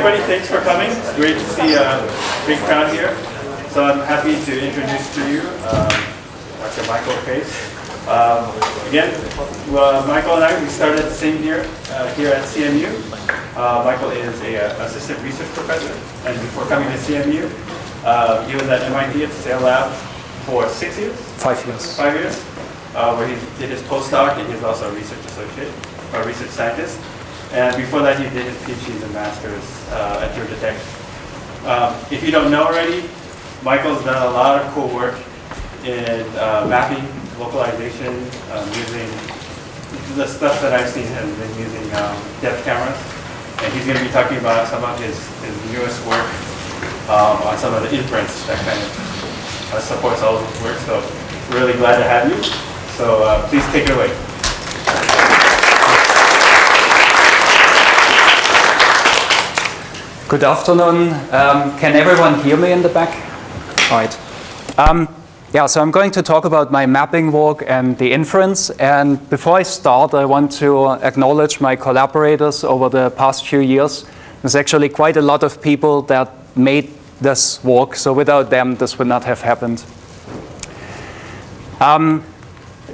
everybody, thanks for coming. It's great to see a big crowd here. So I'm happy to introduce to you Dr. Michael Kaess. Again, Michael and I, we started the same year here at CMU. Michael is an assistant research professor, and before coming to CMU, he was at MIT at Sail Lab for 6 years? 5 years. 5 years, where he did his postdoc, and he's also a research associate, or research scientist. And before that, he did his PhD and master's at Georgia Tech. If you don't know already, Michael's done a lot of cool work in mapping, localization, using the stuff that I've seen has been using depth cameras. And he's going to be talking about some of his newest work on some of the inference that kind of supports all of his work. So really glad to have you. So please take it away. Good afternoon. Can everyone hear me in the back? All right. Yeah, so I'm going to talk about my mapping work and the inference. And before I start, I want to acknowledge my collaborators over the past few years. There's actually quite a lot of people that made this work. So without them, this would not have happened.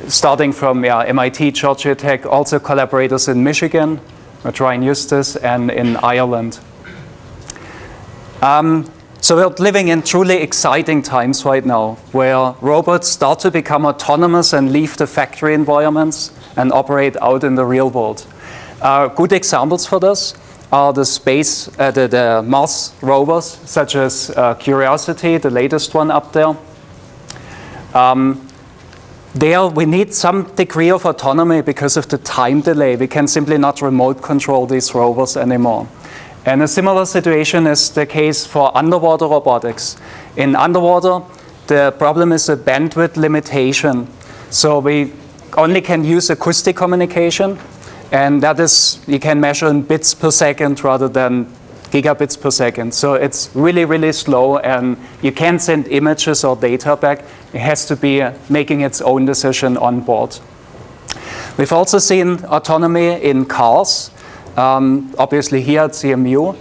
Starting from MIT, Georgia Tech, also collaborators in Michigan, Ryan Eustace, and in Ireland. So we're living in truly exciting times right now, where robots start to become autonomous and leave the factory environments and operate out in the real world. Good examples for this are the Mars rovers, such as Curiosity, the latest one up there. There we need some degree of autonomy because of the time delay. We can simply not remote control these rovers anymore. And a similar situation is the case for underwater robotics. In underwater, the problem is a bandwidth limitation. So we only can use acoustic communication, and that is, you can measure in bits per second rather than gigabits per second. So it's really, really slow, and you can't send images or data back. It has to be making its own decision on board. We've also seen autonomy in cars. Obviously here at CMU.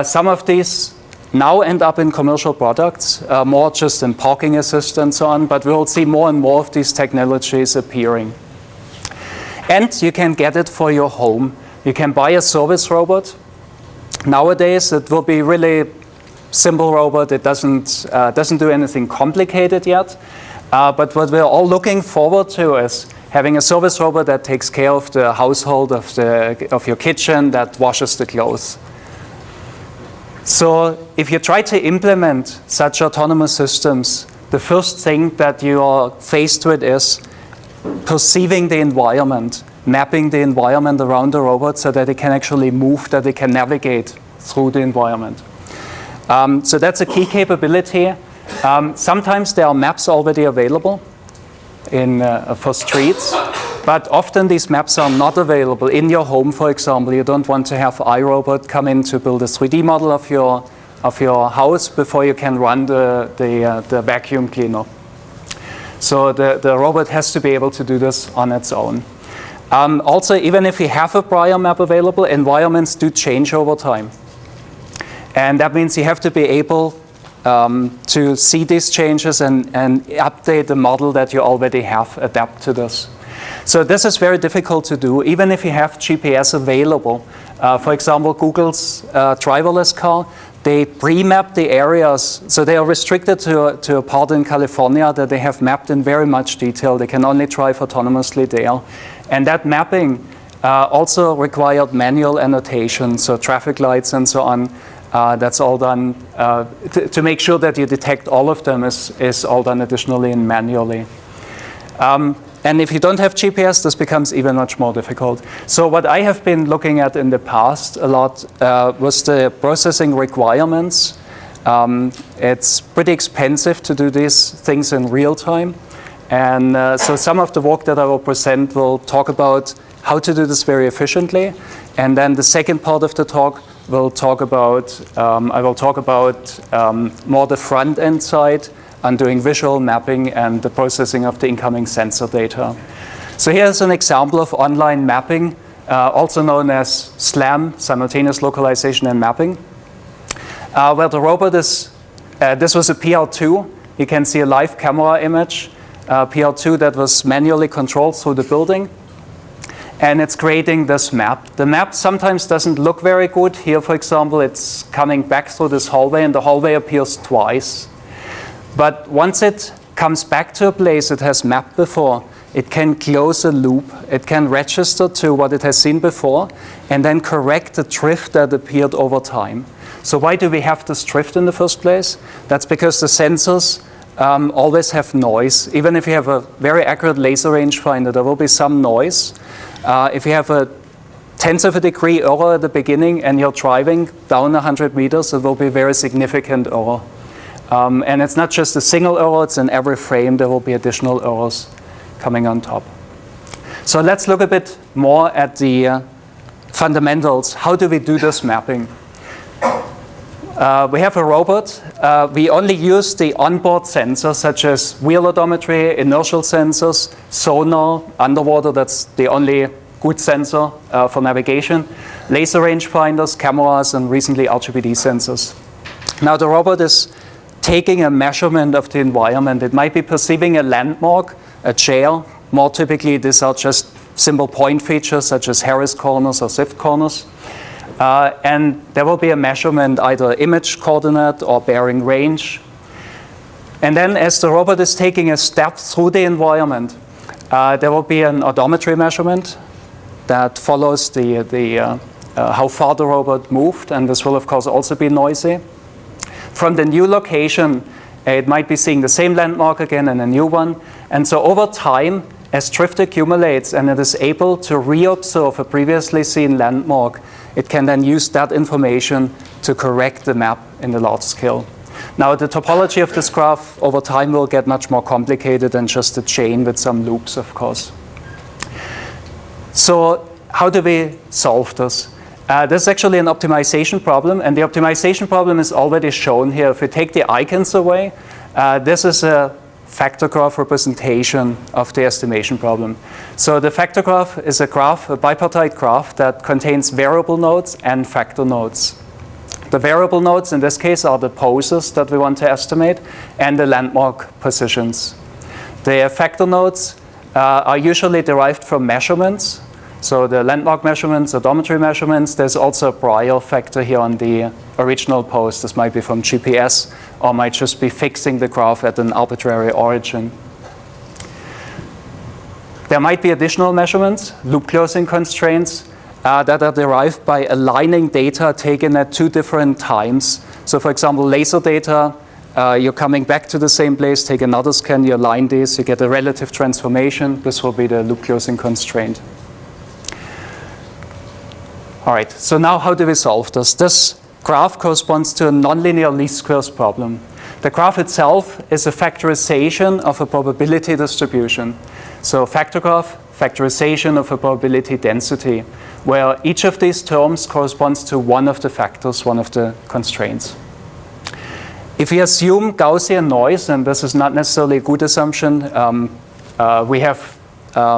Some of these now end up in commercial products, more just in parking assist and so on, but we'll see more and more of these technologies appearing. And you can get it for your home. You can buy a service robot. Nowadays, it will be really simple robot. It doesn't do anything complicated yet. But what we're all looking forward to is having a service robot that takes care of the household, of your kitchen, that washes the clothes. So if you try to implement such autonomous systems, the first thing that you are faced with is perceiving the environment, mapping the environment around the robot so that it can actually move, that it can navigate through the environment. So that's a key capability. Sometimes there are maps already available for streets, but often these maps are not available in your home. For example, you don't want to have iRobot come in to build a 3D model of your house before you can run the vacuum cleaner. So the robot has to be able to do this on its own. Also, even if you have a prior map available, environments do change over time, and that means you have to be able to see these changes and update the model that you already have, adapt to this. So this is very difficult to do, even if you have GPS available. For example, Google's driverless car, they pre-map the areas. So they are restricted to a part in California that they have mapped in very much detail. They can only drive autonomously there. And that mapping also required manual annotation, so traffic lights and so on. That's all done to make sure that you detect all of them is all done additionally and manually. And if you don't have GPS, this becomes even much more difficult. So what I have been looking at in the past a lot was the processing requirements. It's pretty expensive to do these things in real time. And so some of the work that I will present will talk about how to do this very efficiently. And then the second part of the talk I will talk about more the front-end side and doing visual mapping and the processing of the incoming sensor data. So here's an example of online mapping, also known as SLAM, simultaneous localization and mapping. where the robot is, this was a PL2. You can see a live camera image, PL2 that was manually controlled through the building. And it's creating this map. The map sometimes doesn't look very good. Here, for example, it's coming back through this hallway, and the hallway appears twice. But once it comes back to a place it has mapped before, it can close a loop. It can register to what it has seen before, and then correct the drift that appeared over time. So why do we have this drift in the first place? That's because the sensors always have noise. Even if you have a very accurate laser rangefinder, there will be some noise. If you have a tenth of a degree error at the beginning and you're driving down 100 meters, it will be a very significant error. And it's not just a single error, it's in every frame there will be additional errors coming on top. So let's look a bit more at the fundamentals. How do we do this mapping? We have a robot. We only use the onboard sensors such as wheel odometry, inertial sensors, sonar, underwater, that's the only good sensor for navigation, laser rangefinders, cameras, and recently RGB-D sensors. Now the robot is taking a measurement of the environment. It might be perceiving a landmark, a chair. More typically, these are just simple point features such as Harris corners or Ziff corners. And there will be a measurement, either image coordinate or bearing range. And then as the robot is taking a step through the environment, there will be an odometry measurement that follows how far the robot moved, and this will of course also be noisy. From the new location, it might be seeing the same landmark again and a new one. And so over time, as drift accumulates and it is able to reobserve a previously seen landmark, it can then use that information to correct the map in the large scale. Now, the topology of this graph over time will get much more complicated than just a chain with some loops, of course. So how do we solve this? This is actually an optimization problem, and the optimization problem is already shown here. If we take the icons away, this is a factor graph representation of the estimation problem. So the factor graph is a graph, a bipartite graph that contains variable nodes and factor nodes. The variable nodes in this case are the poses that we want to estimate and the landmark positions. The factor nodes are usually derived from measurements. So the landmark measurements, odometry measurements, there's also a prior factor here on the original pose. This might be from GPS or might just be fixing the graph at an arbitrary origin. There might be additional measurements, loop closing constraints, that are derived by aligning data taken at two different times. So for example, laser data, you're coming back to the same place, take another scan, you align these, you get a relative transformation. This will be the loop closing constraint. All right, so now how do we solve this? This graph corresponds to a nonlinear least squares problem. The graph itself is a factorization of a probability distribution. So factor graph, factorization of a probability density, where each of these terms corresponds to one of the factors, one of the constraints. If we assume Gaussian noise, and this is not necessarily a good assumption, we have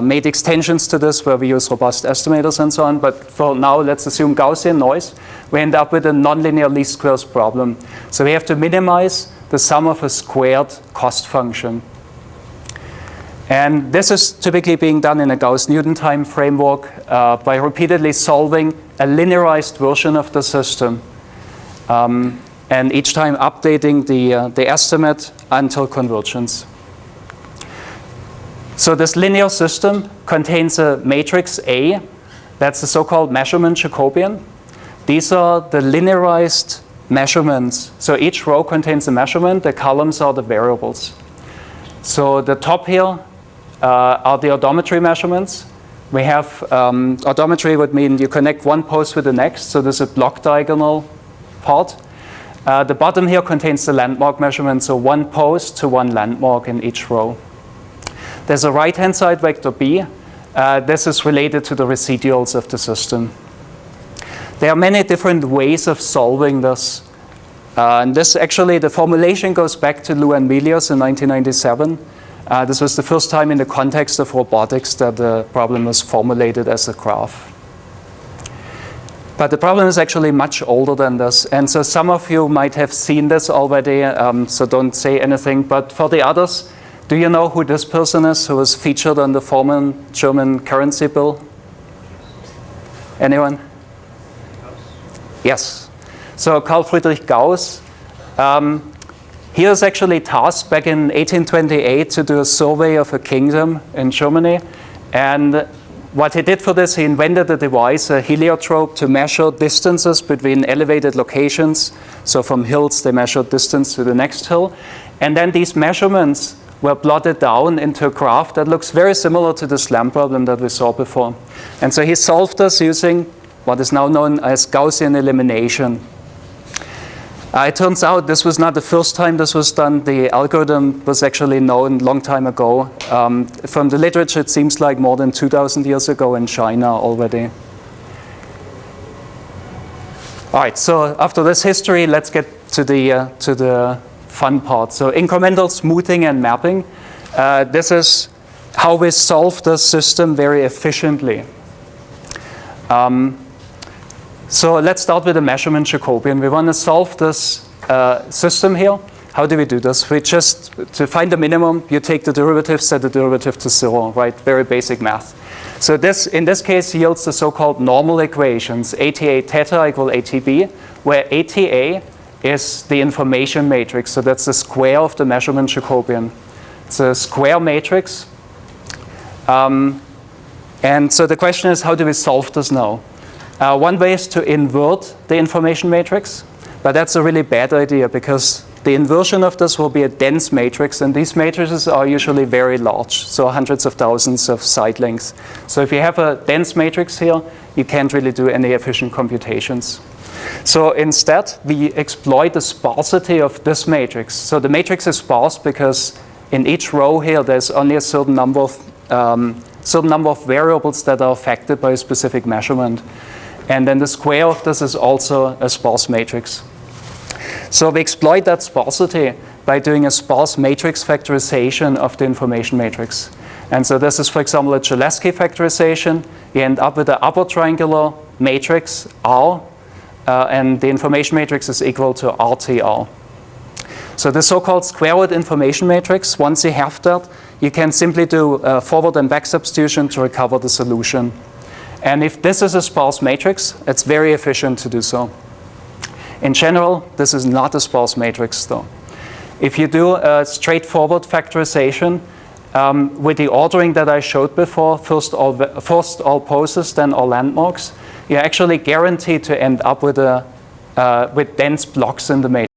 made extensions to this where we use robust estimators and so on, but for now let's assume Gaussian noise. We end up with a nonlinear least squares problem. So we have to minimize the sum of a squared cost function. And this is typically being done in a Gauss-Newton time framework by repeatedly solving a linearized version of the system. And each time updating the estimate until convergence. So this linear system contains a matrix A. That's the so-called measurement Jacobian. These are the linearized measurements. So each row contains a measurement. The columns are the variables. So the top here are the odometry measurements. We have odometry would mean you connect one pose with the next. So there's a block diagonal part. The bottom here contains the landmark measurement. So one pose to one landmark in each row. There's a right-hand side vector B. This is related to the residuals of the system. There are many different ways of solving this. And this actually, the formulation goes back to Lou and Milius in 1997. This was the first time in the context of robotics that the problem was formulated as a graph. But the problem is actually much older than this. And so some of you might have seen this already, so don't say anything. But for the others, do you know who this person is who was featured on the former German currency bill? Anyone? Yes. So Carl Friedrich Gauss. He was actually tasked back in 1828 to do a survey of a kingdom in Germany. And what he did for this, he invented a device, a heliotrope, to measure distances between elevated locations. So from hills, they measured distance to the next hill. And then these measurements were plotted down into a graph that looks very similar to the SLAM problem that we saw before. And so he solved this using what is now known as Gaussian elimination. It turns out this was not the first time this was done. The algorithm was actually known a long time ago. From the literature, it seems like more than 2,000 years ago in China already. All right, so after this history, let's get to the fun part. So incremental smoothing and mapping. This is how we solve the system very efficiently. So let's start with the measurement Jacobian. We want to solve this system here. How do we do this? We just, to find the minimum, you take the derivative, set the derivative to 0, right? Very basic math. So this, in this case, yields the so-called normal equations, ATA theta equal ATB, where ATA is the information matrix. So that's the square of the measurement Jacobian. It's a square matrix. And so the question is, how do we solve this now? One way is to invert the information matrix, but that's a really bad idea because the inversion of this will be a dense matrix, and these matrices are usually very large, so hundreds of thousands of side lengths. So if you have a dense matrix here, you can't really do any efficient computations. So instead, we exploit the sparsity of this matrix. So the matrix is sparse because in each row here, there's only a certain number of variables that are affected by a specific measurement. And then the square of this is also a sparse matrix. So we exploit that sparsity by doing a sparse matrix factorization of the information matrix. And so this is, for example, a Cholesky factorization. You end up with an upper triangular matrix R, and the information matrix is equal to RTR. So the so-called square root information matrix, once you have that, you can simply do forward and back substitution to recover the solution. And if this is a sparse matrix, it's very efficient to do so. In general, this is not a sparse matrix, though. If you do a straightforward factorization with the ordering that I showed before, first all poses, then all landmarks, you're actually guaranteed to end up with dense blocks in the matrix.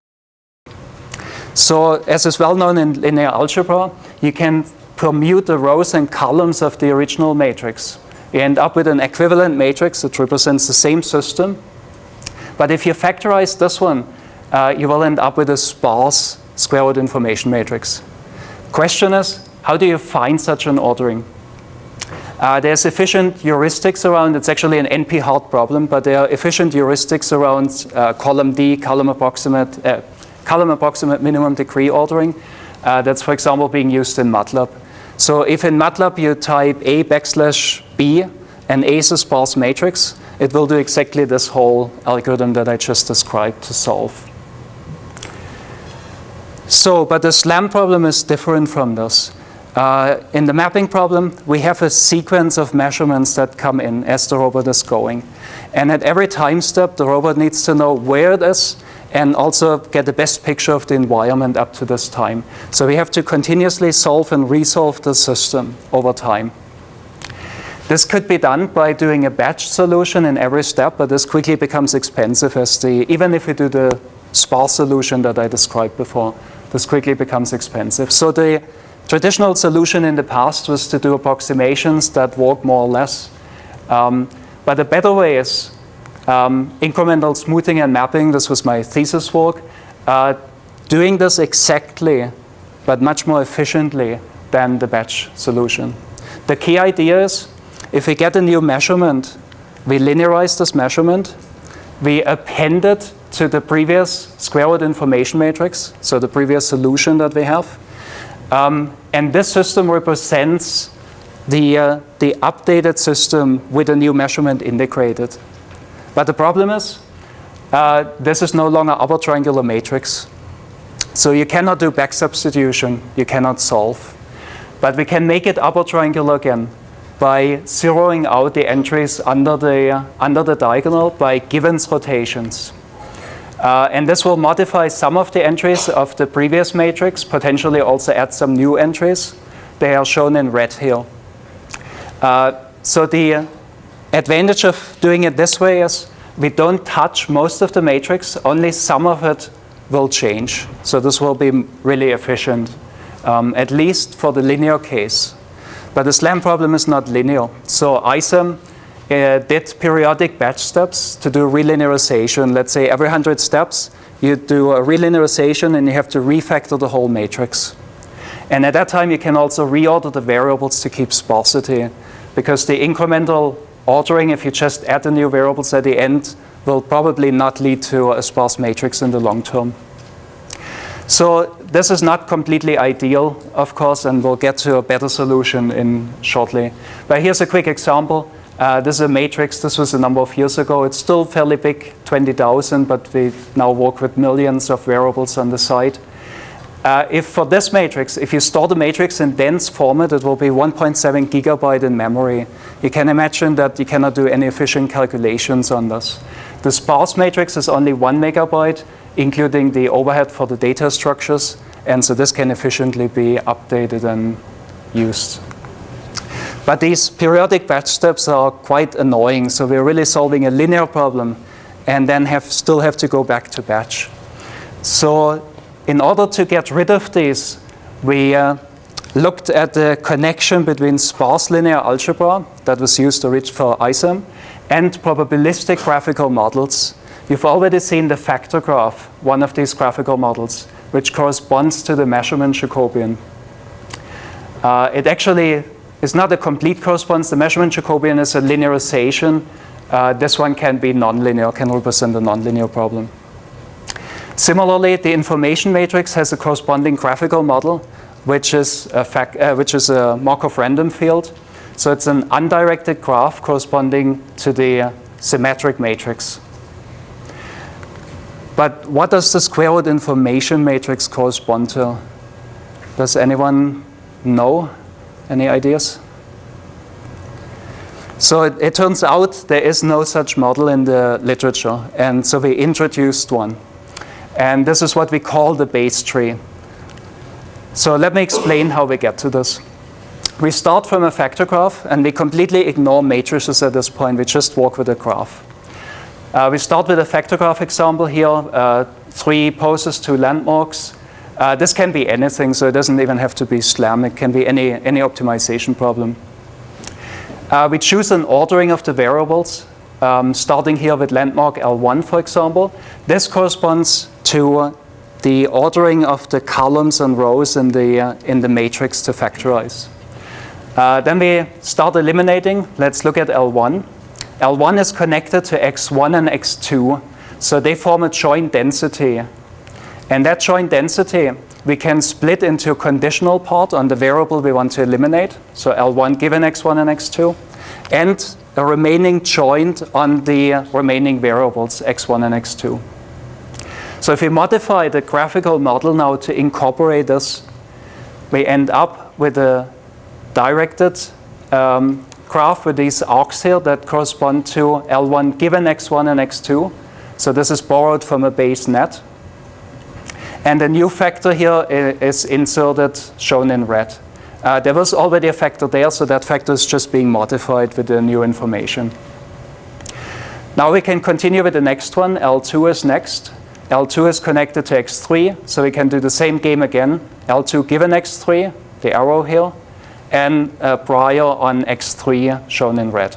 So, as is well known in linear algebra, you can permute the rows and columns of the original matrix. You end up with an equivalent matrix that represents the same system. But if you factorize this one, you will end up with a sparse square root information matrix. Question is, how do you find such an ordering? There's efficient heuristics around. It's actually an NP-hard problem, but there are efficient heuristics around column D, column approximate minimum degree ordering. That's, for example, being used in MATLAB. So if in MATLAB you type A\B and A is a sparse matrix, it will do exactly this whole algorithm that I just described to solve. So, but the SLAM problem is different from this. In the mapping problem, we have a sequence of measurements that come in as the robot is going. And at every time step, the robot needs to know where it is and also get the best picture of the environment up to this time. So we have to continuously solve and resolve the system over time. This could be done by doing a batch solution in every step, but this quickly becomes expensive even if we do the sparse solution that I described before, this quickly becomes expensive. So the traditional solution in the past was to do approximations that work more or less. But a better way is incremental smoothing and mapping. This was my thesis work. Doing this exactly, but much more efficiently than the batch solution. The key idea is, if we get a new measurement, we linearize this measurement, we append it to the previous square root information matrix, so the previous solution that we have. And this system represents the updated system with a new measurement integrated. But the problem is, this is no longer upper triangular matrix. So you cannot do back substitution, you cannot solve. But we can make it upper triangular again by zeroing out the entries under the diagonal by Givens rotations. And this will modify some of the entries of the previous matrix, potentially also add some new entries. They are shown in red here. So the advantage of doing it this way is we don't touch most of the matrix, only some of it will change. So this will be really efficient, at least for the linear case. But the SLAM problem is not linear. So ISAM did periodic batch steps to do relinearization. Let's say every 100 steps, you do a relinearization and you have to refactor the whole matrix. And at that time, you can also reorder the variables to keep sparsity, because the incremental ordering, if you just add the new variables at the end, will probably not lead to a sparse matrix in the long term. So this is not completely ideal, of course, and we'll get to a better solution shortly. But here's a quick example. This is a matrix. This was a number of years ago. It's still fairly big, 20,000, but we now work with millions of variables on the side. If for this matrix, if you store the matrix in dense format, it will be 1.7 gigabyte in memory. You can imagine that you cannot do any efficient calculations on this. The sparse matrix is only 1 megabyte, including the overhead for the data structures, and so this can efficiently be updated and used. But these periodic batch steps are quite annoying, so we're really solving a linear problem and then still have to go back to batch. So in order to get rid of these, we looked at the connection between sparse linear algebra that was used for ISAM and probabilistic graphical models. You've already seen the factor graph, one of these graphical models, which corresponds to the measurement Jacobian. It actually is not a complete correspondence. The measurement Jacobian is a linearization. This one can be nonlinear, can represent a nonlinear problem. Similarly, the information matrix has a corresponding graphical model, which is a Markov random field. So it's an undirected graph corresponding to the symmetric matrix. But what does the square root information matrix correspond to? Does anyone know? Any ideas? So it turns out there is no such model in the literature, and so we introduced one. And this is what we call the base tree. So let me explain how we get to this. We start from a factor graph, and we completely ignore matrices at this point. We just work with a graph. We start with a factor graph example here, 3 poses, 2 landmarks. This can be anything, so it doesn't even have to be SLAM. It can be any optimization problem. We choose an ordering of the variables, starting here with landmark L1, for example. This corresponds to the ordering of the columns and rows in the matrix to factorize. Then we start eliminating. Let's look at L1. L1 is connected to X1 and X2, so they form a joint density. And that joint density we can split into a conditional part on the variable we want to eliminate, so L1 given X1 and X2, and a remaining joint on the remaining variables, X1 and X2. So if we modify the graphical model now to incorporate this, we end up with a directed graph with these arcs here that correspond to L1 given X1 and X2. So this is borrowed from a base net. And the new factor here is inserted, shown in red. There was already a factor there, so that factor is just being modified with the new information. Now we can continue with the next one. L2 is next. L2 is connected to X3, so we can do the same game again. L2 given X3, the arrow here, and prior on X3, shown in red.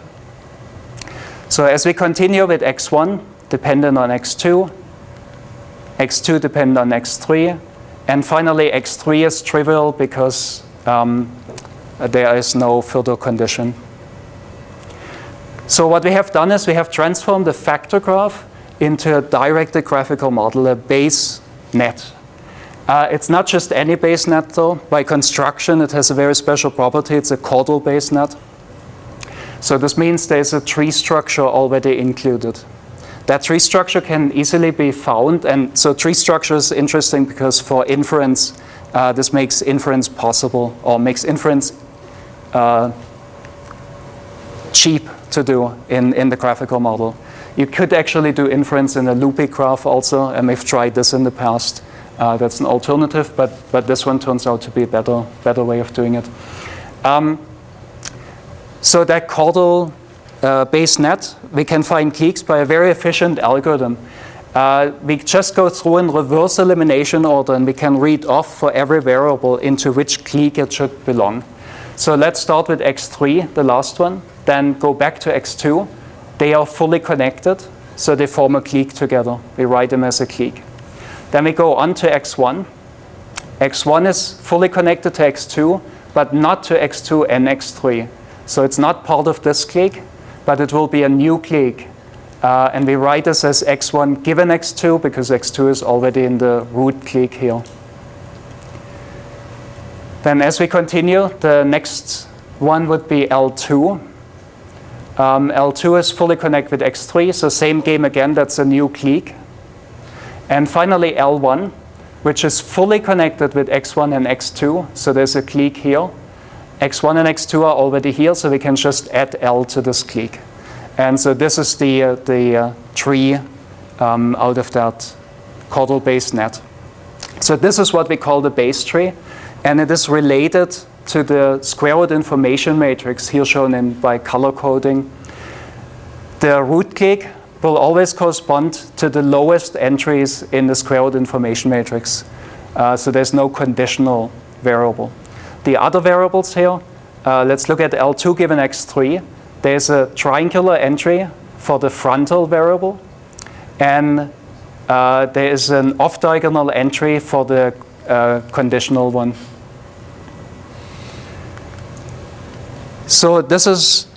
So as we continue with X1, dependent on X2, X2 dependent on X3, and finally X3 is trivial because there is no further condition. So what we have done is we have transformed the factor graph into a directed graphical model, a base net. It's not just any base net though. By construction it has a very special property. It's a caudal base net. So this means there's a tree structure already included. That tree structure can easily be found, and so tree structure is interesting because for inference, this makes inference possible, or makes inference cheap to do in the graphical model. You could actually do inference in a loopy graph also, and we've tried this in the past. That's an alternative, but this one turns out to be a better way of doing it. So that caudal based net, we can find cliques by a very efficient algorithm. We just go through in reverse elimination order, and we can read off for every variable into which clique it should belong. So let's start with x3, the last one, then go back to x2. They are fully connected, so they form a clique together. We write them as a clique. Then we go on to x1. x1 is fully connected to x2, but not to x2 and x3. So it's not part of this clique, but it will be a new clique. And we write this as x1 given x2, because x2 is already in the root clique here. Then as we continue, the next one would be L2. L2 is fully connected with x3, so same game again, that's a new clique. And finally L1, which is fully connected with x1 and x2, so there's a clique here. x1 and x2 are already here, so we can just add L to this clique. And so this is the tree out of that caudal based net. So this is what we call the base tree, and it is related to the square root information matrix here shown by color coding. The root clique will always correspond to the lowest entries in the square root information matrix. So there's no conditional variable. The other variables here, let's look at L2 given x3. There's a triangular entry for the frontal variable, and there is an off-diagonal entry for the conditional one. So this is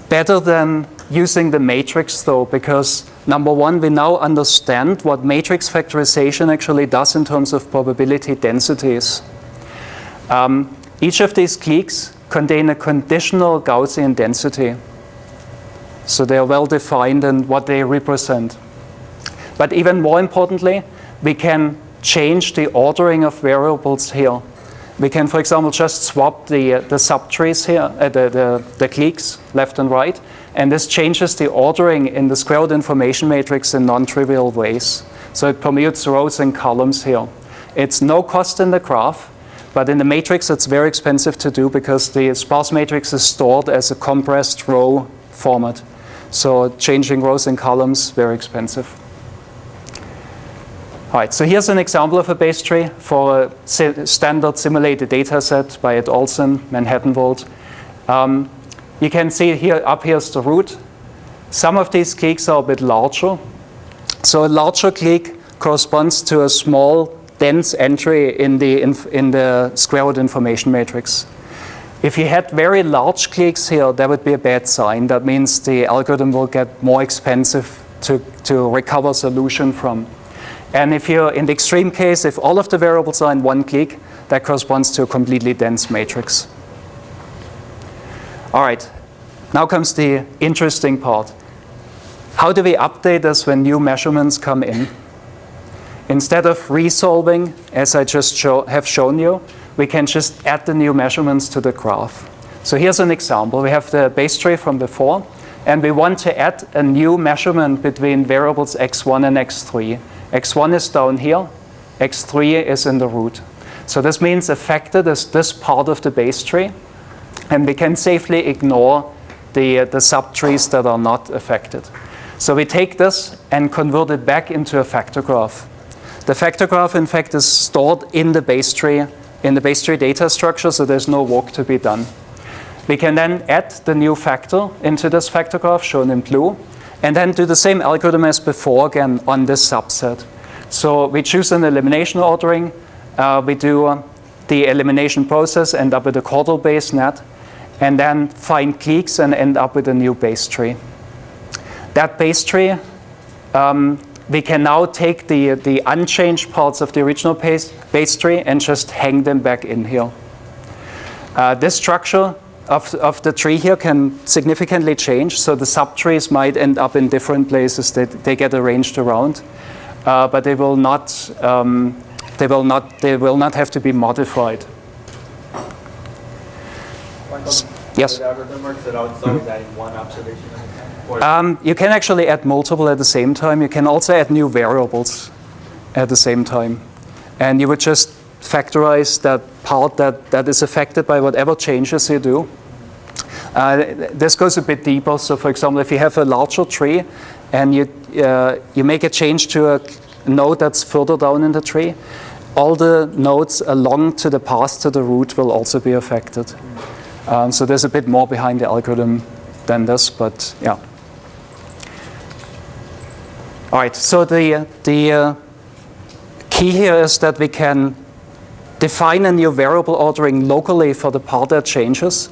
better than using the matrix though, because number one, we now understand what matrix factorization actually does in terms of probability densities. Each of these cliques contain a conditional Gaussian density. So they are well defined in what they represent. But even more importantly, we can change the ordering of variables here. We can, for example, just swap the subtrees here, the cliques left and right, and this changes the ordering in the square root information matrix in non-trivial ways. So it permutes rows and columns here. It's no cost in the graph, but in the matrix it's very expensive to do because the sparse matrix is stored as a compressed row format. So changing rows and columns, very expensive. All right, so here's an example of a base tree for a standard simulated data set by Ed Olson, Manhattan World. You can see here, up here's the root. Some of these cliques are a bit larger. So a larger clique corresponds to a small, dense entry in the square root information matrix. If you had very large cliques here, that would be a bad sign. That means the algorithm will get more expensive to recover solution from. And if you're in the extreme case, if all of the variables are in one clique, that corresponds to a completely dense matrix. All right, now comes the interesting part. How do we update this when new measurements come in? Instead of resolving, as I just have shown you, we can just add the new measurements to the graph. So here's an example. We have the base tree from before, and we want to add a new measurement between variables x1 and x3. x1 is down here, x3 is in the root. So this means affected is this part of the base tree, and we can safely ignore the subtrees that are not affected. So we take this and convert it back into a factor graph. The factor graph, in fact, is stored in the base tree data structure, so there's no work to be done. We can then add the new factor into this factor graph, shown in blue, and then do the same algorithm as before again on this subset. So we choose an elimination ordering, we do the elimination process, end up with a caudal based net, and then find cliques and end up with a new base tree. That base tree, we can now take the unchanged parts of the original base tree and just hang them back in here. This structure of the tree here can significantly change. So the subtrees might end up in different places that they get arranged around, but they will not have to be modified. Yes. The algorithm works it out, so is adding one observation at a time? You can actually add multiple at the same time. You can also add new variables at the same time. And you would just factorize that part that is affected by whatever changes you do. This goes a bit deeper. So for example, if you have a larger tree and you make a change to a node that's further down in the tree, all the nodes along to the path to the root will also be affected. So there's a bit more behind the algorithm than this, but yeah. All right, so the key here is that we can define a new variable ordering locally for the part that changes,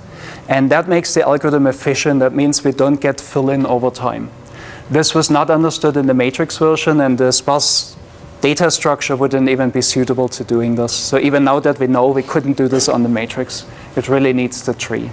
and that makes the algorithm efficient. That means we don't get fill-in over time. This was not understood in the matrix version, and the sparse data structure wouldn't even be suitable to doing this. So even now that we know we couldn't do this on the matrix, it really needs the tree.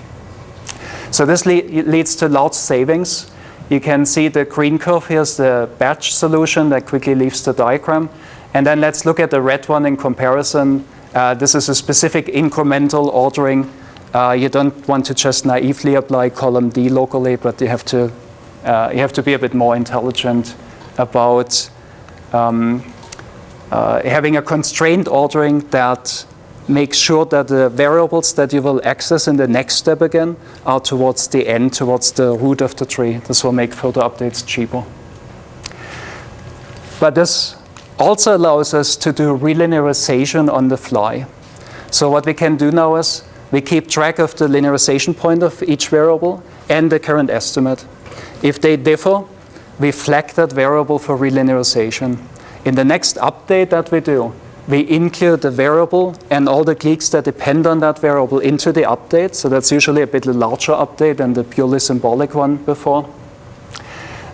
So this leads to large savings. You can see the green curve here is the batch solution that quickly leaves the diagram. And then let's look at the red one in comparison. This is a specific incremental ordering. You don't want to just naively apply column D locally, but you have to be a bit more intelligent about having a constrained ordering that makes sure that the variables that you will access in the next step again are towards the end, towards the root of the tree. This will make further updates cheaper. But this also allows us to do relinearization on the fly. So what we can do now is we keep track of the linearization point of each variable and the current estimate. If they differ, we flag that variable for relinearization. In the next update that we do, we include the variable and all the cliques that depend on that variable into the update. So that's usually a bit larger update than the purely symbolic one before.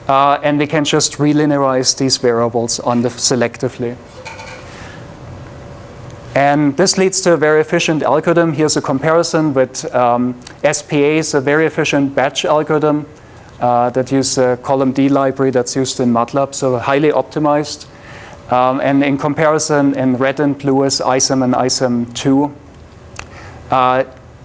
And we can just relinearize these variables selectively. And this leads to a very efficient algorithm. Here's a comparison with SPA, is a very efficient batch algorithm that uses a column D library that's used in MATLAB, so highly optimized. And in comparison, in red and blue is ISAM and ISAM 2.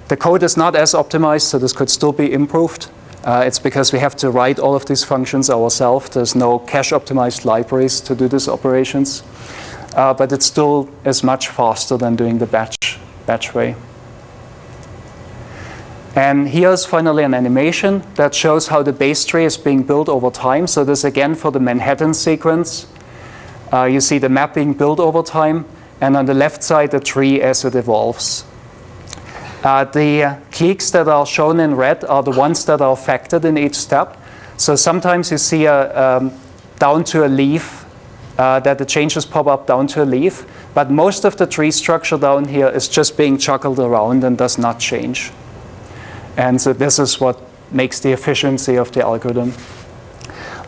The code is not as optimized, so this could still be improved. It's because we have to write all of these functions ourselves. There's no cache-optimized libraries to do these operations. But it still is much faster than doing the batch way. And here's finally an animation that shows how the base tree is being built over time. So this again for the Manhattan sequence. You see the map being built over time, and on the left side, the tree as it evolves. The cliques that are shown in red are the ones that are affected in each step. So sometimes you see down to a leaf, that the changes pop up down to a leaf, but most of the tree structure down here is just being juggled around and does not change. And so this is what makes the efficiency of the algorithm.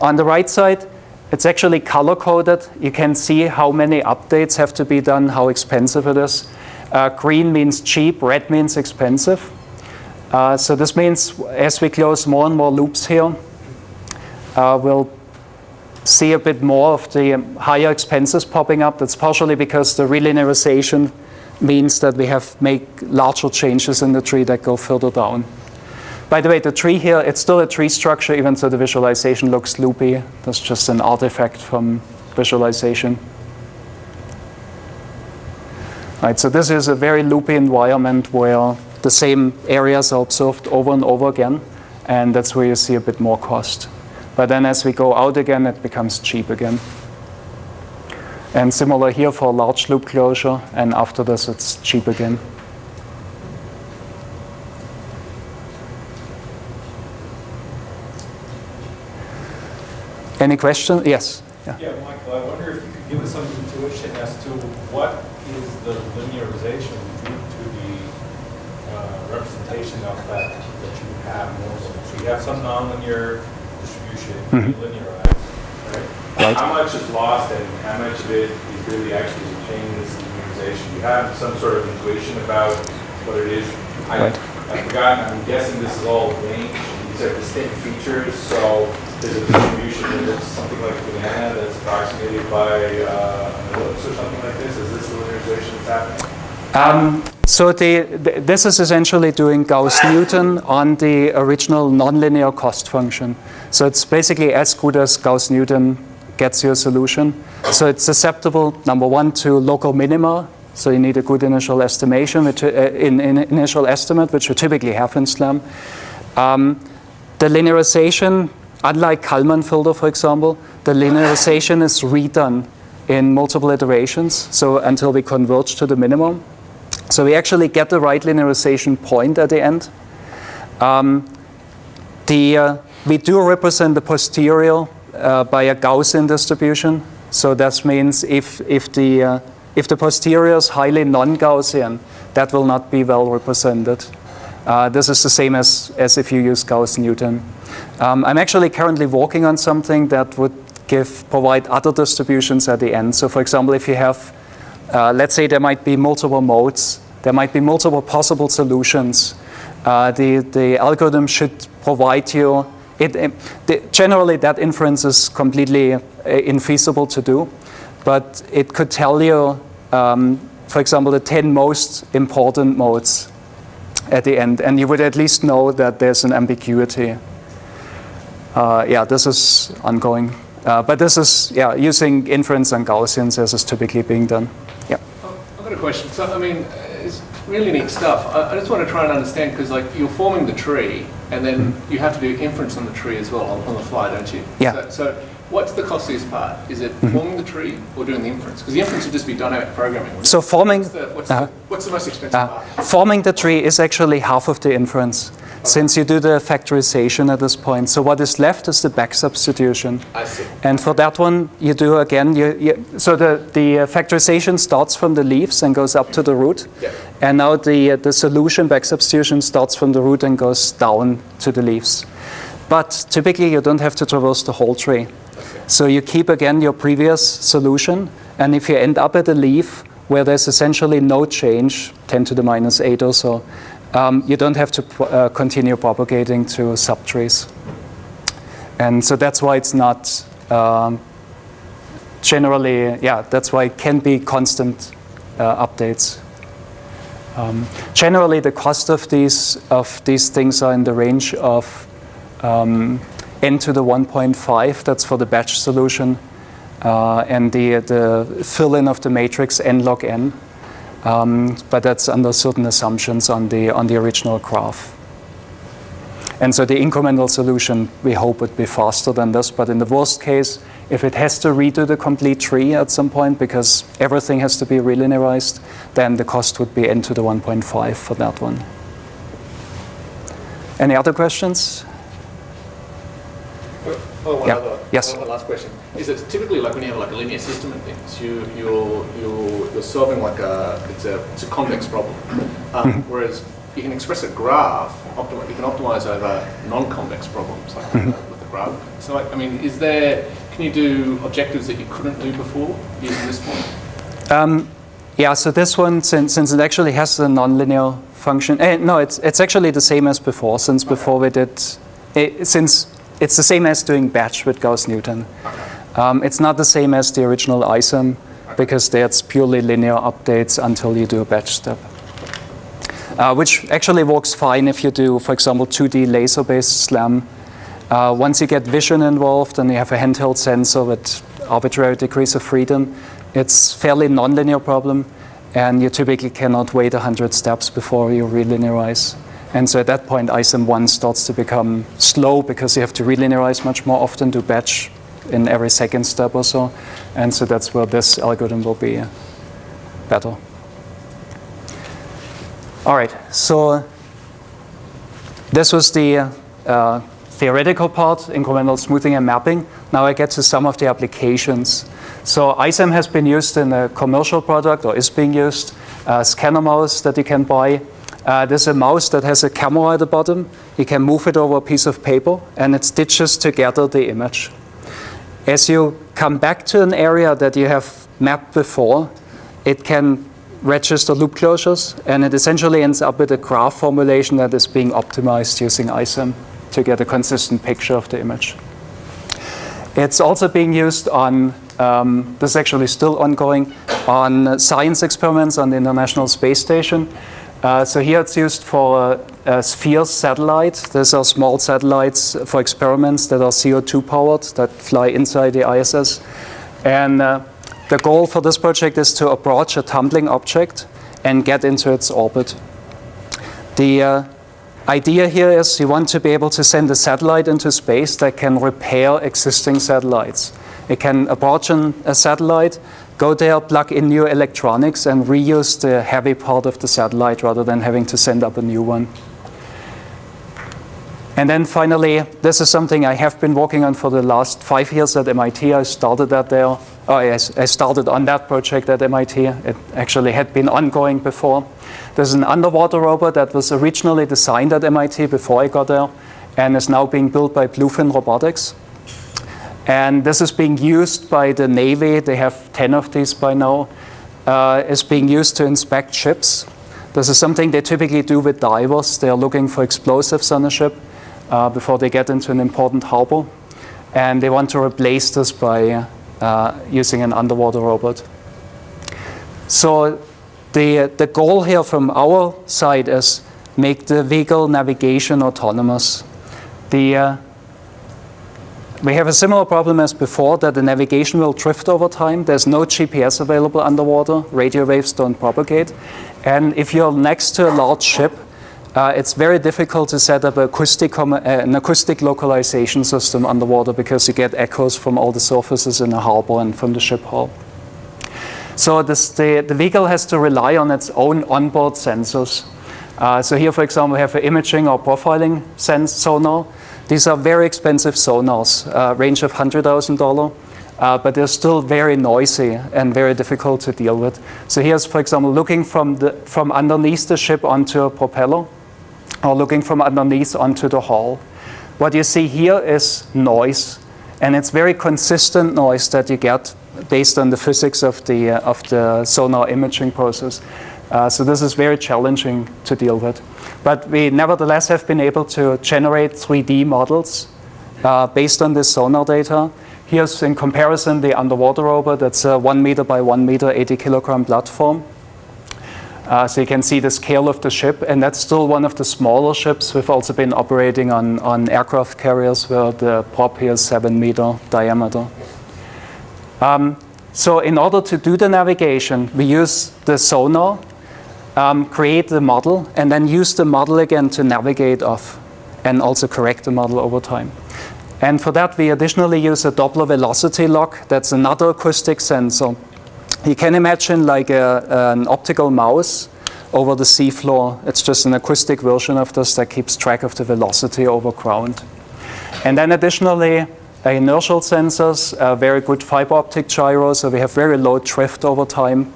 On the right side, it's actually color-coded. You can see how many updates have to be done, how expensive it is. Green means cheap, red means expensive. So this means as we close more and more loops here, we'll see a bit more of the higher expenses popping up. That's partially because the relinearization means that we have make larger changes in the tree that go further down. By the way, the tree here, it's still a tree structure, even though the visualization looks loopy. That's just an artifact from visualization. Right, so this is a very loopy environment where the same areas are observed over and over again, and that's where you see a bit more cost. But then as we go out again, it becomes cheap again. And similar here for large loop closure, and after this it's cheap again. Any questions? Yes. Yeah, Michael, I wonder if you could give us some intuition as to what is the linearization due to the representation of that you have more so. So you have some nonlinear distribution, linearized, right? How much is lost and how much of it is really actually retaining this linearization? You have some sort of intuition about what it is. I forgot, I'm guessing this is all range, these are distinct features, so there's a distribution that looks something like a banana that's approximated by an ellipse or something like this. Is this the linearization that's happening? So this is essentially doing Gauss-Newton on the original nonlinear cost function. So it's basically as good as Gauss-Newton gets you a solution. So it's susceptible, number one, to local minima. So you need a good initial estimation, initial estimate, which you typically have in SLAM. The linearization, unlike Kalman filter, for example, the linearization is redone in multiple iterations, so until we converge to the minimum. So we actually get the right linearization point at the end. We do represent the posterior by a Gaussian distribution. So that means if the posterior is highly non-Gaussian, that will not be well represented. This is the same as if you use Gauss-Newton. I'm actually currently working on something that would provide other distributions at the end. So for example, if you have, let's say there might be multiple modes, there might be multiple possible solutions. The algorithm should provide you, generally that inference is completely infeasible to do, but it could tell you, for example, the 10 most important modes at the end, and you would at least know that there's an ambiguity. Yeah, this is ongoing. But this is, yeah, using inference on Gaussians as is typically being done. Yeah. I've got a question. So, I mean, it's really neat stuff. I just want to try and understand, because like you're forming the tree, and then you have to do inference on the tree as well on the fly, don't you? Yeah. So what's the costliest part? Is it forming the tree or doing the inference? Because the inference would just be dynamic programming. So forming, what's the most expensive part? forming the tree is actually half of the inference, since you do the factorization at this point. So what is left is the back substitution. I see. And for that one, you do again, so the factorization starts from the leaves and goes up to the root. Yeah. And now the solution back substitution starts from the root and goes down to the leaves. But typically you don't have to traverse the whole tree. Okay. So you keep again your previous solution, and if you end up at a leaf where there's essentially no change, 10 to the minus 8 or so, you don't have to continue propagating to subtrees. And so that's why it's not generally, yeah, that's why it can be constant updates. Generally, the cost of these things are in the range of n to the 1.5, that's for the batch solution, and the fill-in of the matrix n log n. But that's under certain assumptions on the original graph. And so the incremental solution, we hope, would be faster than this. But in the worst case, if it has to redo the complete tree at some point because everything has to be relinearized, then the cost would be n to the 1.5 for that one. Any other questions? Yes. One last question. Is it typically like when you have like a linear system and things, you're solving like it's a convex problem, whereas you can express a graph, you can optimize over non-convex problems like with the graph. So like, I mean, can you do objectives that you couldn't do before using this form? Yeah, so this one, since it actually has a nonlinear function, no, it's actually the same as before, since before we did, since it's the same as doing batch with Gauss-Newton. Okay. It's not the same as the original ISM, because that's purely linear updates until you do a batch step. Which actually works fine if you do, for example, 2D laser-based SLAM. Once you get vision involved and you have a handheld sensor with arbitrary degrees of freedom, it's fairly non-linear problem, and you typically cannot wait 100 steps before you relinearize. And so at that point, ISM 1 starts to become slow because you have to relinearize much more often, do batch in every second step or so. And so that's where this algorithm will be better. All right, so this was the theoretical part, incremental smoothing and mapping. Now I get to some of the applications. So ISM has been used in a commercial product, or is being used, scanner mouse that you can buy. There's a mouse that has a camera at the bottom. You can move it over a piece of paper, and it stitches together the image. As you come back to an area that you have mapped before, it can register loop closures, and it essentially ends up with a graph formulation that is being optimized using ISIM to get a consistent picture of the image. It's also being used on, this is actually still ongoing, on science experiments on the International Space Station. So here it's used for a sphere satellite. These are small satellites for experiments that are CO2 powered, that fly inside the ISS. And the goal for this project is to approach a tumbling object and get into its orbit. The idea here is you want to be able to send a satellite into space that can repair existing satellites. It can approach a satellite, go there, plug in new electronics, and reuse the heavy part of the satellite rather than having to send up a new one. And then finally, this is something I have been working on for the last 5 years at MIT. I started that there. Oh, yes, I started on that project at MIT. It actually had been ongoing before. There's an underwater robot that was originally designed at MIT before I got there and is now being built by Bluefin Robotics. And this is being used by the Navy. They have 10 of these by now. It's being used to inspect ships. This is something they typically do with divers. They are looking for explosives on a ship before they get into an important harbor. And they want to replace this by using an underwater robot. So the goal here from our side is make the vehicle navigation autonomous. We have a similar problem as before, that the navigation will drift over time. There's no GPS available underwater. Radio waves don't propagate. And if you're next to a large ship, it's very difficult to set up an acoustic localization system underwater because you get echoes from all the surfaces in the harbor and from the ship hull. So the vehicle has to rely on its own onboard sensors. So here, for example, we have an imaging or profiling sonar. These are very expensive sonars, range of $100,000, but they're still very noisy and very difficult to deal with. So here's, for example, looking from underneath the ship onto a propeller, or looking from underneath onto the hull. What you see here is noise, and it's very consistent noise that you get based on the physics of the sonar imaging process. So this is very challenging to deal with. But we nevertheless have been able to generate 3D models based on this sonar data. Here's in comparison the underwater robot. That's a 1 meter by 1 meter, 80 kilogram platform. So you can see the scale of the ship, and that's still one of the smaller ships. We've also been operating on aircraft carriers where the prop here is 7 meter diameter. So in order to do the navigation, we use the sonar, create the model, and then use the model again to navigate off, and also correct the model over time. And for that, we additionally use a Doppler velocity lock. That's another acoustic sensor. You can imagine like an optical mouse over the seafloor. It's just an acoustic version of this that keeps track of the velocity over ground. And then additionally, inertial sensors, very good fiber optic gyro, so we have very low drift over time,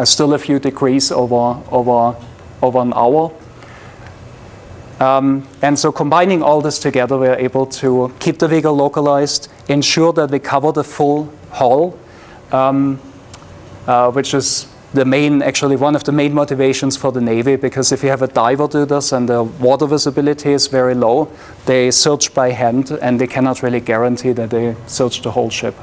still a few degrees over an hour. And so combining all this together, we're able to keep the vehicle localized, ensure that we cover the full hull, which is actually one of the main motivations for the Navy, because if you have a diver do this and the water visibility is very low, they search by hand and they cannot really guarantee that they search the whole ship.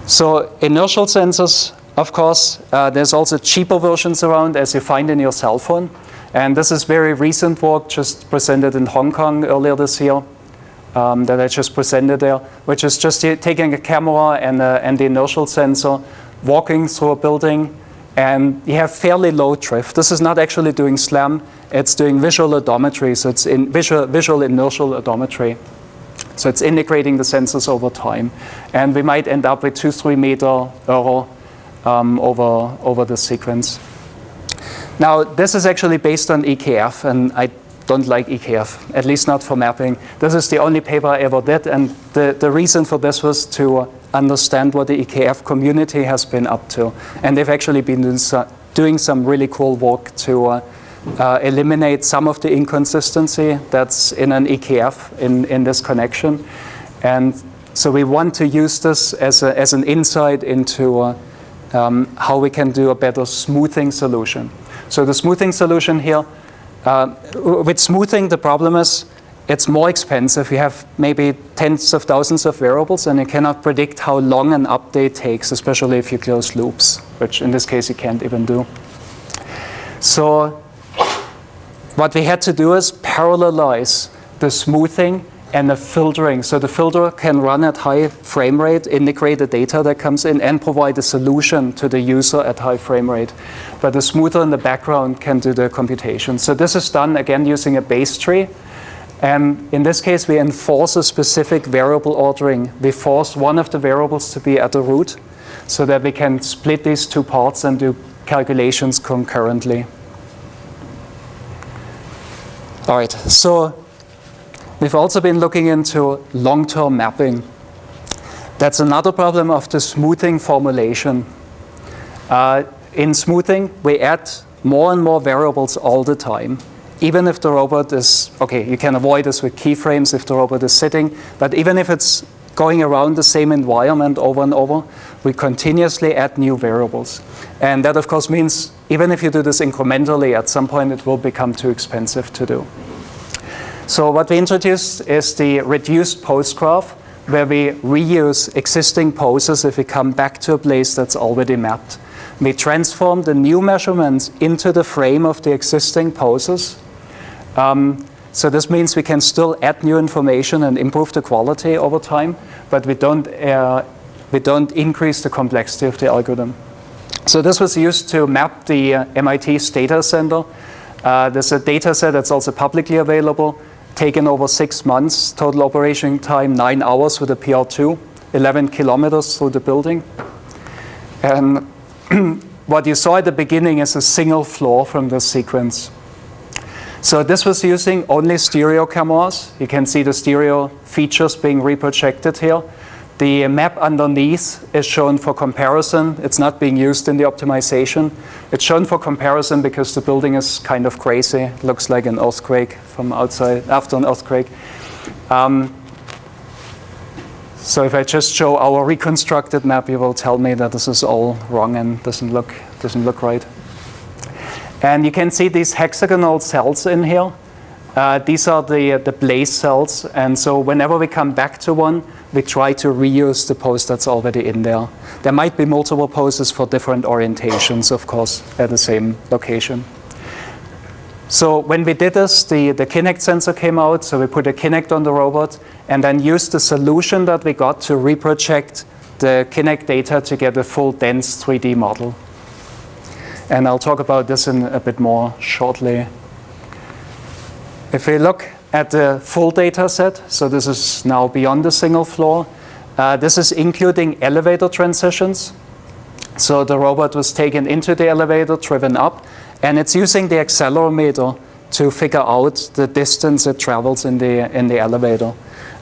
So inertial sensors, of course, there's also cheaper versions around, as you find in your cell phone. And this is very recent work just presented in Hong Kong earlier this year. That I just presented there, which is just taking a camera and the inertial sensor, walking through a building, and you have fairly low drift. This is not actually doing SLAM, it's doing visual odometry, so it's in visual inertial odometry. So it's integrating the sensors over time. And we might end up with 2-3 meter error over the sequence. Now, this is actually based on EKF, and I don't like EKF, at least not for mapping. This is the only paper I ever did, and the reason for this was to understand what the EKF community has been up to. And they've actually been doing some really cool work to eliminate some of the inconsistency that's in an EKF in this connection. And so we want to use this as an insight into how we can do a better smoothing solution. So the smoothing solution here, with smoothing, the problem is it's more expensive. You have maybe tens of thousands of variables, and you cannot predict how long an update takes, especially if you close loops, which in this case you can't even do. So what we had to do is parallelize the smoothing and the filtering. So the filter can run at high frame rate, integrate the data that comes in, and provide a solution to the user at high frame rate. But the smoother in the background can do the computation. So this is done, again, using a base tree. And in this case, we enforce a specific variable ordering. We force one of the variables to be at the root so that we can split these two parts and do calculations concurrently. All right, so we've also been looking into long-term mapping. That's another problem of the smoothing formulation. In smoothing, we add more and more variables all the time. Even if the robot is, okay, you can avoid this with keyframes if the robot is sitting, but even if it's going around the same environment over and over, we continuously add new variables. And that, of course, means even if you do this incrementally, at some point it will become too expensive to do. So what we introduced is the reduced pose graph, where we reuse existing poses if we come back to a place that's already mapped. We transform the new measurements into the frame of the existing poses. So this means we can still add new information and improve the quality over time, but we don't increase the complexity of the algorithm. So this was used to map the MIT's data center. There's a data set that's also publicly available, taken over 6 months, total operation time 9 hours with a PR2, 11 kilometers through the building. And what you saw at the beginning is a single floor from this sequence. So this was using only stereo cameras. You can see the stereo features being reprojected here. The map underneath is shown for comparison. It's not being used in the optimization. It's shown for comparison because the building is kind of crazy. It looks like an earthquake from outside after an earthquake. So if I just show our reconstructed map, you will tell me that this is all wrong and doesn't look right. And you can see these hexagonal cells in here. These are the place cells. And so whenever we come back to one, we try to reuse the pose that's already in there. There might be multiple poses for different orientations, of course, at the same location. So when we did this, the Kinect sensor came out. So we put a Kinect on the robot and then used the solution that we got to reproject the Kinect data to get a full dense 3D model. And I'll talk about this in a bit more shortly. If we look at the full data set, so this is now beyond the single floor, this is including elevator transitions. So the robot was taken into the elevator, driven up, and it's using the accelerometer to figure out the distance it travels in the elevator.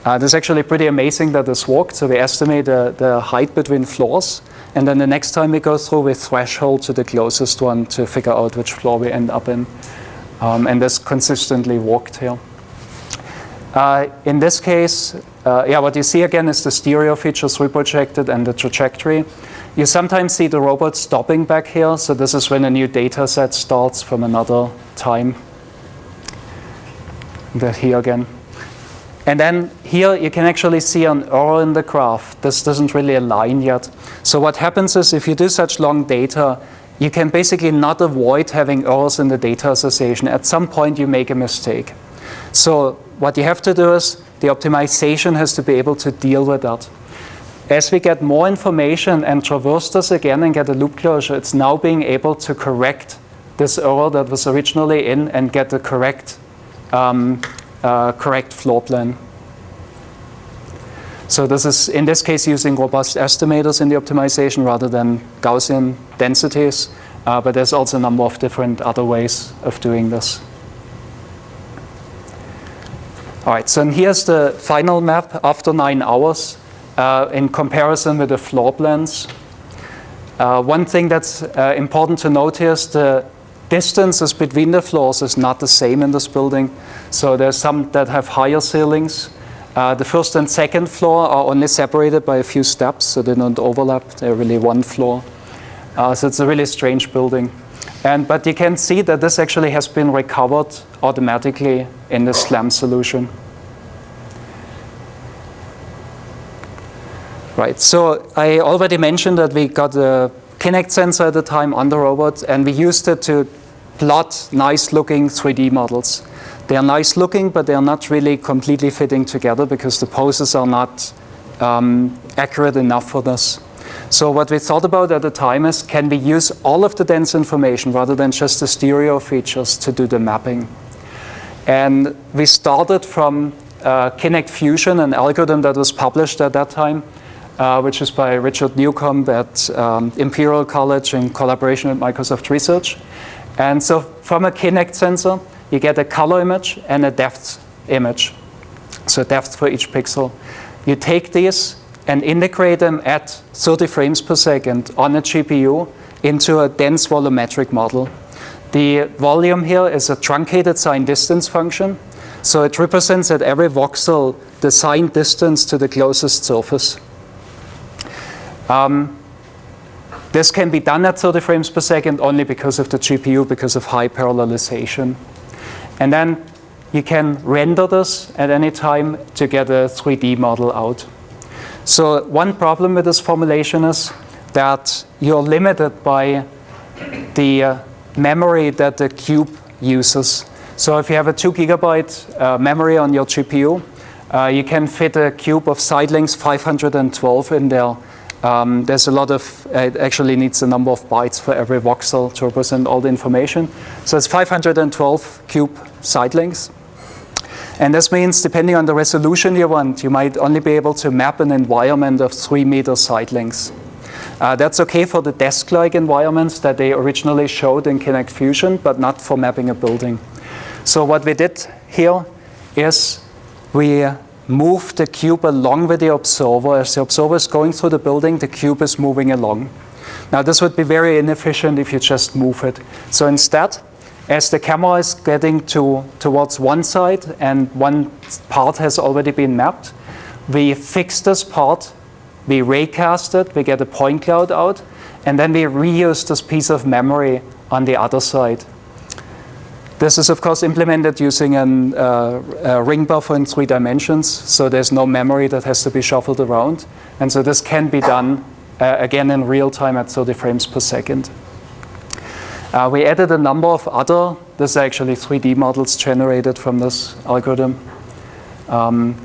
This is actually pretty amazing that this worked. So we estimate the height between floors, and then the next time we go through, we threshold to the closest one to figure out which floor we end up in. And this consistently worked here. In this case, what you see again is the stereo features reprojected and the trajectory. You sometimes see the robot stopping back here. So this is when a new data set starts from another time. That here again. And then here you can actually see an error in the graph. This doesn't really align yet. So what happens is if you do such long data, you can basically not avoid having errors in the data association. At some point you make a mistake. So what you have to do is the optimization has to be able to deal with that. As we get more information and traverse this again and get a loop closure, it's now being able to correct this error that was originally in and get the correct floor plan. So this is, in this case, using robust estimators in the optimization rather than Gaussian densities. But there's also a number of different other ways of doing this. All right, so here's the final map after 9 hours in comparison with the floor plans. One thing that's important to note here is the distances between the floors is not the same in this building. So there's some that have higher ceilings. The first and second floor are only separated by a few steps, so they don't overlap. They're really one floor. So it's a really strange building. But you can see that this actually has been recovered automatically in the SLAM solution. Right, so I already mentioned that we got a Kinect sensor at the time on the robot, and we used it to plot nice-looking 3D models. They are nice-looking, but they are not really completely fitting together because the poses are not accurate enough for this. So what we thought about at the time is, can we use all of the dense information rather than just the stereo features to do the mapping? And we started from Kinect Fusion, an algorithm that was published at that time, which is by Richard Newcomb at Imperial College in collaboration with Microsoft Research. And so from a Kinect sensor, you get a color image and a depth image, so depth for each pixel. You take these and integrate them at 30 frames per second on a GPU into a dense volumetric model. The volume here is a truncated sign distance function, so it represents at every voxel the sign distance to the closest surface. This can be done at 30 frames per second only because of the GPU, because of high parallelization. And then you can render this at any time to get a 3D model out. So one problem with this formulation is that you're limited by the memory that the cube uses. So if you have a 2 GB memory on your GPU, you can fit a cube of side length 512 in there. There's a lot of, it actually needs a number of bytes for every voxel to represent all the information. So it's 512 cube side lengths. And this means, depending on the resolution you want, you might only be able to map an environment of 3 meter side lengths. That's okay for the desk-like environments that they originally showed in Kinect Fusion, but not for mapping a building. So what we did here is we move the cube along with the observer. As the observer is going through the building, the cube is moving along. Now this would be very inefficient if you just move it. So instead, as the camera is getting towards one side and one part has already been mapped, we fix this part, we raycast it, we get a point cloud out, and then we reuse this piece of memory on the other side. This is, of course, implemented using a ring buffer in 3 dimensions, so there's no memory that has to be shuffled around. And so this can be done, again, in real time at 30 frames per second. We added a number of other, this are actually 3D models generated from this algorithm. And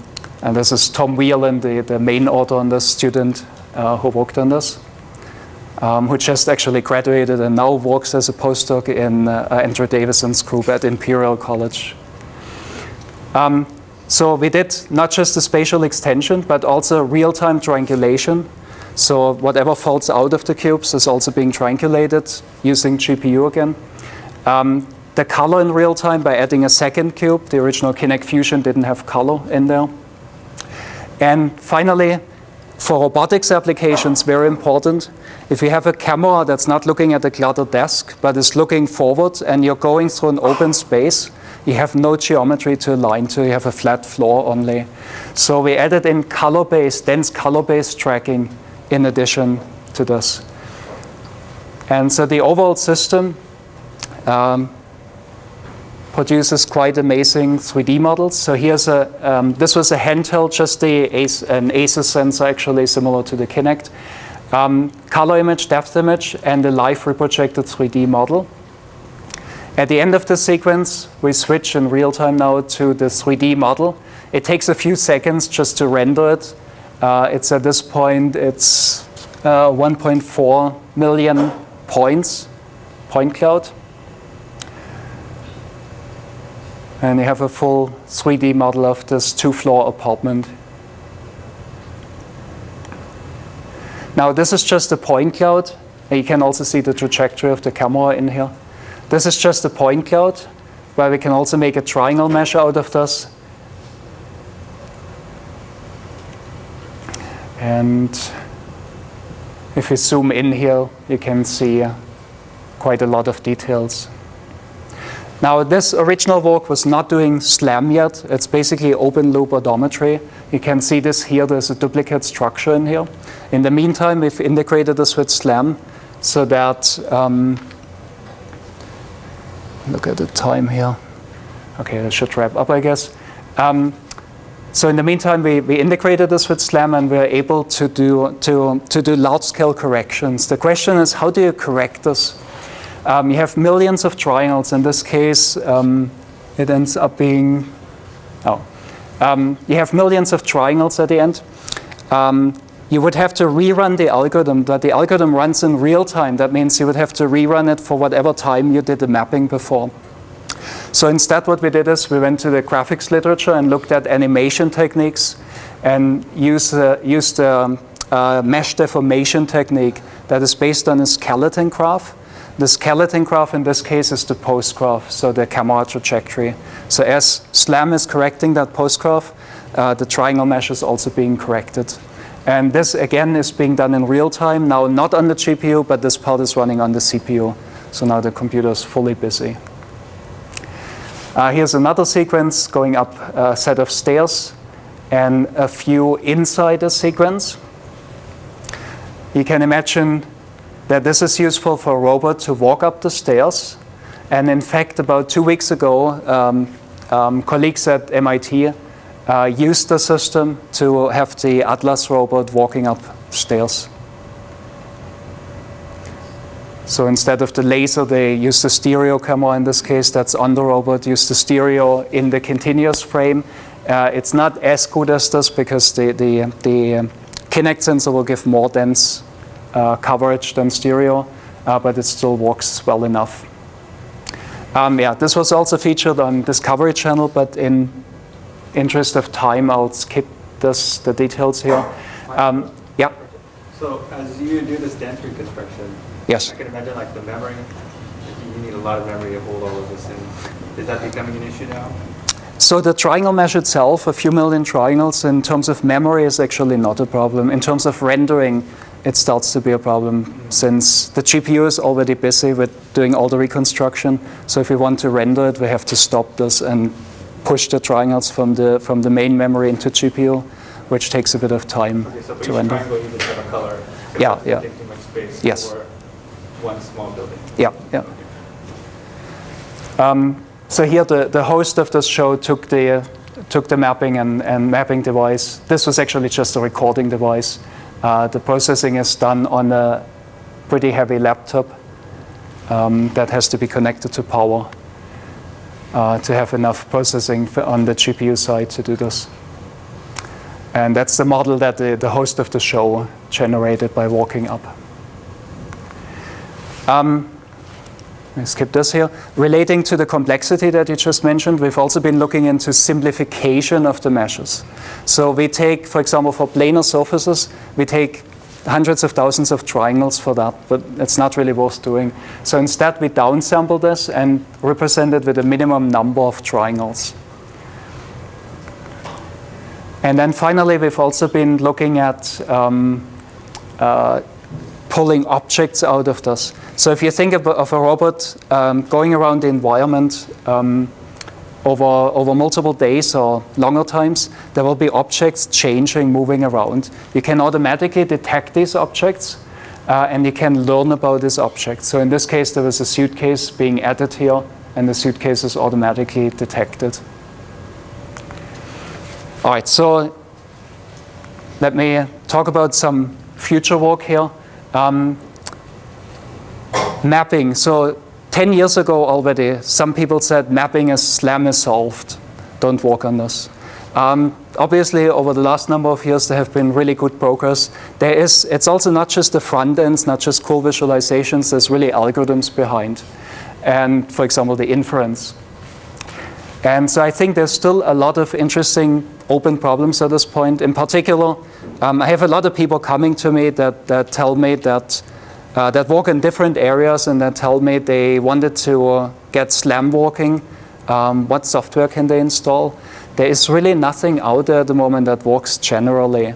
this is Tom Whelan, the main author on this, student who worked on this. Who just actually graduated and now works as a postdoc in Andrew Davison's group at Imperial College. So we did not just the spatial extension, but also real-time triangulation. So whatever falls out of the cubes is also being triangulated using GPU again. The color in real time by adding a second cube. The original Kinect Fusion didn't have color in there. And finally, for robotics applications, very important, if you have a camera that's not looking at a cluttered desk, but is looking forward and you're going through an open space, you have no geometry to align to, you have a flat floor only. So we added in color-based, dense color-based tracking in addition to this. And so the overall system produces quite amazing 3D models. So here's this was a handheld, just an ASUS sensor actually, similar to the Kinect. Color image, depth image, and a live reprojected 3D model. At the end of the sequence, we switch in real time now to the 3D model. It takes a few seconds just to render it. It's at this point, it's 1.4 million points, point cloud. And you have a full 3D model of this 2-floor apartment. Now this is just a point cloud. You can also see the trajectory of the camera in here. This is just a point cloud, where we can also make a triangle mesh out of this. And if you zoom in here, you can see quite a lot of details. Now, this original work was not doing SLAM yet. It's basically open loop odometry. You can see this here. There's a duplicate structure in here. In the meantime, we've integrated this with SLAM. so that, look at the time here. Okay, I should wrap up, I guess. So in the meantime, we integrated this with SLAM, and we're able to do large-scale corrections. The question is, how do you correct this? You have millions of triangles. In this case, it ends up being, you have millions of triangles at the end. You would have to rerun the algorithm, but the algorithm runs in real time. That means you would have to rerun it for whatever time you did the mapping before. So instead what we did is we went to the graphics literature and looked at animation techniques and used a mesh deformation technique that is based on a skeleton graph. The skeleton graph in this case is the post graph, so the camera trajectory. So as SLAM is correcting that post graph, the triangle mesh is also being corrected. And this again is being done in real time, now not on the GPU, but this part is running on the CPU. So now the computer is fully busy. Here's another sequence going up a set of stairs and a view inside the sequence. You can imagine that this is useful for a robot to walk up the stairs. And in fact, about 2 weeks ago, colleagues at MIT used the system to have the Atlas robot walking up stairs. So instead of the laser, they used the stereo camera in this case that's on the robot, used the stereo in the continuous frame. It's not as good as this because the Kinect sensor will give more dense coverage than stereo, but it still works well enough. This was also featured on Discovery Channel, but in interest of time, I'll skip the details here. Yeah. So as you do this dense reconstruction, yes. I can imagine like the memory, you need a lot of memory to hold all of this in. Is that becoming an issue now? So the triangle mesh itself, a few million triangles, in terms of memory is actually not a problem. In terms of rendering, it starts to be a problem since the GPU is already busy with doing all the reconstruction. So if we want to render it, we have to stop this and push the triangles from the main memory into GPU, which takes a bit of time to render. Okay, so for each triangle, you just have a color. So Yeah, it yeah. doesn't take too much space Yes. for one small building. Yeah, yeah. So here the host of this show took the mapping and mapping device. This was actually just a recording device. The processing is done on a pretty heavy laptop that has to be connected to power to have enough processing on the GPU side to do this. And that's the model that the host of the show generated by walking up. Let me skip this here. Relating to the complexity that you just mentioned, we've also been looking into simplification of the meshes. So we take, for example, for planar surfaces, we take hundreds of thousands of triangles for that, but it's not really worth doing. So instead, we downsample this and represent it with a minimum number of triangles. And then finally, we've also been looking at pulling objects out of this. So if you think of a robot going around the environment over multiple days or longer times, there will be objects changing, moving around. You can automatically detect these objects, and you can learn about these objects. So in this case, there was a suitcase being added here, and the suitcase is automatically detected. All right, so let me talk about some future work here. Mapping. So 10 years ago already, some people said mapping is SLAM is solved. Don't work on this. Obviously, over the last number of years, there have been really good progress. It's also not just the front ends, not just cool visualizations. There's really algorithms behind. And for example, the inference. And so I think there's still a lot of interesting open problems at this point. In particular, I have a lot of people coming to me that tell me that work in different areas and that tell me they wanted to get SLAM working. What software can they install? There is really nothing out there at the moment that works generally.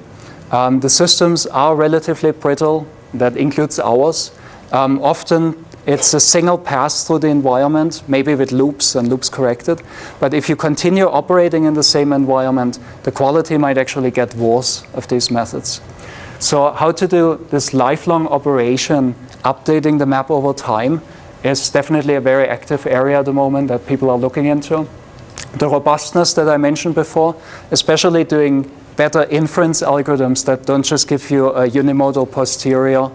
The systems are relatively brittle. That includes ours. Often it's a single pass through the environment, maybe with loops and loops corrected. But if you continue operating in the same environment, the quality might actually get worse of these methods. So how to do this lifelong operation, updating the map over time, is definitely a very active area at the moment that people are looking into. The robustness that I mentioned before, especially doing better inference algorithms that don't just give you a unimodal posterior,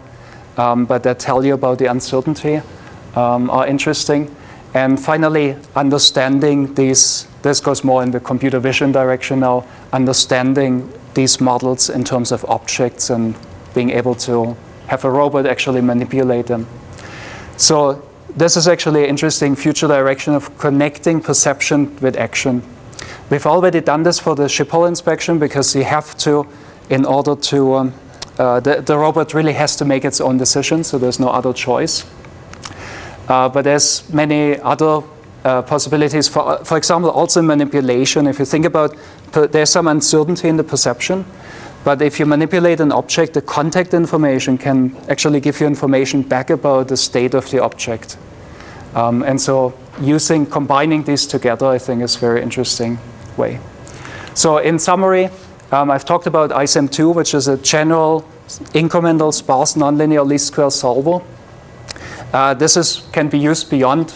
but that tell you about the uncertainty, are interesting. And finally, understanding these, this goes more in the computer vision direction now, understanding these models in terms of objects and being able to have a robot actually manipulate them. So this is actually an interesting future direction of connecting perception with action. We've already done this for the Schiphol inspection because you have to, in order to, the robot really has to make its own decision, so there's no other choice. But there's many other possibilities. For example, also manipulation. If you think about, there's some uncertainty in the perception, but if you manipulate an object, the contact information can actually give you information back about the state of the object. And so combining these together, I think, is a very interesting way. So in summary, I've talked about ISM2, which is a general incremental sparse nonlinear least square solver. This can be used beyond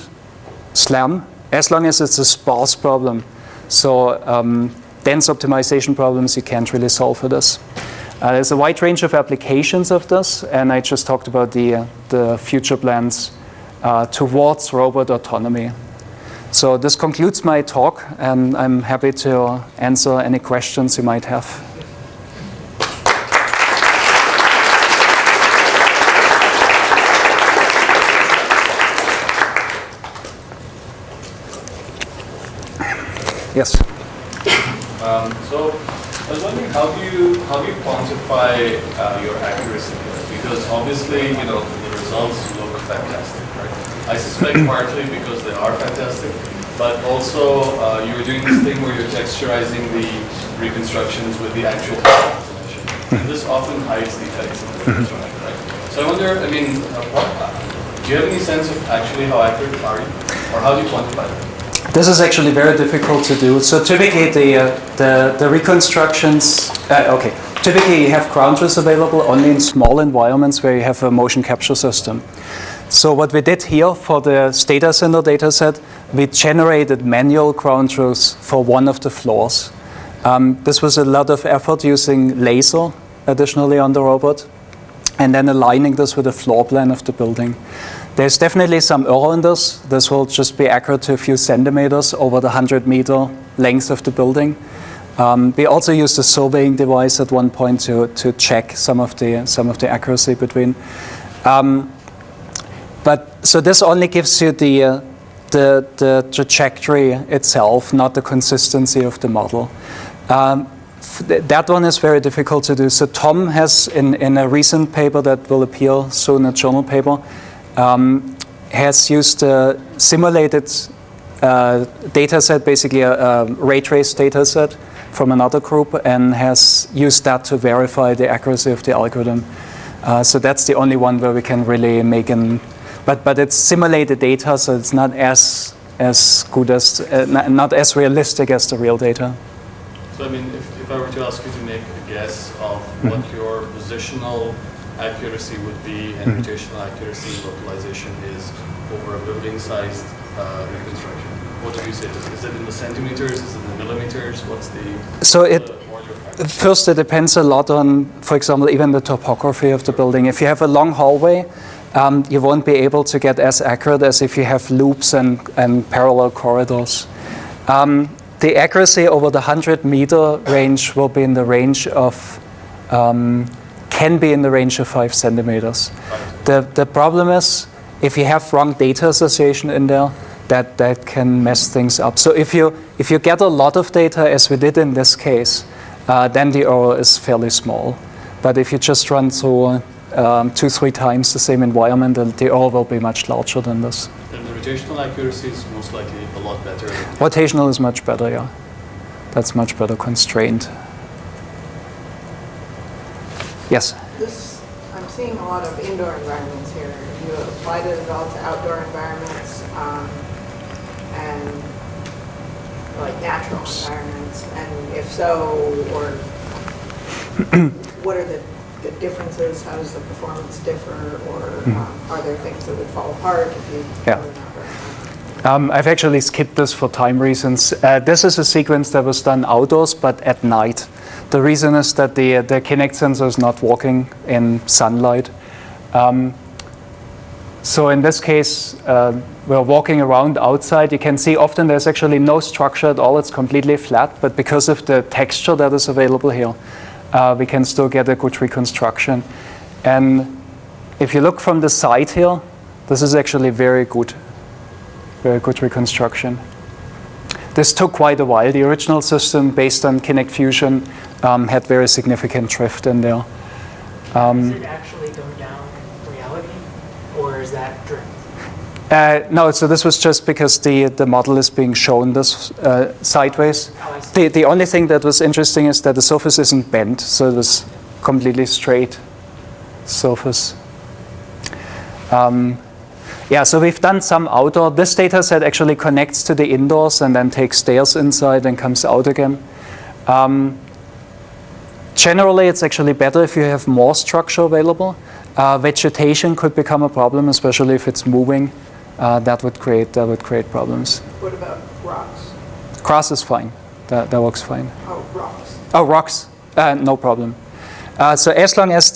SLAM as long as it's a sparse problem. So dense optimization problems you can't really solve with this. There's a wide range of applications of this, and I just talked about the future plans towards robot autonomy. So this concludes my talk, and I'm happy to answer any questions you might have. Yes. So I was wondering, how do you quantify your accuracy here? Because obviously, the results look fantastic, right? I suspect partly because they are fantastic, but also you're doing this thing where you're texturizing the reconstructions with the actual information. And this often hides the effects of the reconstruction, right? So I wonder, do you have any sense of actually how accurate are you? Or how do you quantify that? This is actually very difficult to do. So typically the reconstructions, typically you have ground truths available only in small environments where you have a motion capture system. So what we did here for the data center dataset, we generated manual ground truths for one of the floors. This was a lot of effort using laser additionally on the robot, and then aligning this with the floor plan of the building. There's definitely some error in this. This will just be accurate to a few centimeters over the 100-meter length of the building. We also used a surveying device at one point to check some of the accuracy between. So this only gives you the trajectory itself, not the consistency of the model. That one is very difficult to do. So Tom has, in a recent paper that will appear soon, a journal paper, has used a simulated data set, basically a ray trace data set from another group, and has used that to verify the accuracy of the algorithm. So that's the only one where we can really make but it's simulated data, so it's not as good as, not as realistic as the real data. So if I were to ask you to make a guess of what your positional accuracy would be and rotational accuracy localization is over a building-sized reconstruction, what would you say? Is it in the centimeters? Is it in the millimeters? What's the so first, it depends a lot on, for example, even the topography of the building. If you have a long hallway, you won't be able to get as accurate as if you have loops and parallel corridors. The accuracy over the 100-meter range will be in the range of can be in the range of 5 centimeters. The problem is, if you have wrong data association in there, that can mess things up. So if you get a lot of data, as we did in this case, then the error is fairly small. But if you just run through 2-3 times the same environment, the error will be much larger than this. And the rotational accuracy is most likely a lot better. Rotational is much better, yeah. That's much better constrained. Yes? I'm seeing a lot of indoor environments here. Have you applied it at all to outdoor environments and like natural environments? And if so, or what are the the differences? How does the performance differ? Or are there things that would fall apart if you Yeah. were not running? I've actually skipped this for time reasons. This is a sequence that was done outdoors, but at night. The reason is that the Kinect sensor is not working in sunlight. So in this case, we're walking around outside. You can see often there's actually no structure at all. It's completely flat. But because of the texture that is available here, we can still get a good reconstruction. And if you look from the side here, this is actually very good reconstruction. This took quite a while. The original system based on Kinect Fusion had very significant drift in there. Does it actually go down in reality, or is that drift? No, so this was just because the model is being shown this sideways. Oh, I see. The only thing that was interesting is that the surface isn't bent, so it was completely straight surface. Yeah, so we've done some outdoor. This data set actually connects to the indoors and then takes stairs inside and comes out again. Generally, it's actually better if you have more structure available. Vegetation could become a problem, especially if it's moving. That would create problems. What about rocks? Grass is fine. That works fine. Oh, rocks. Oh, rocks, no problem. So as long as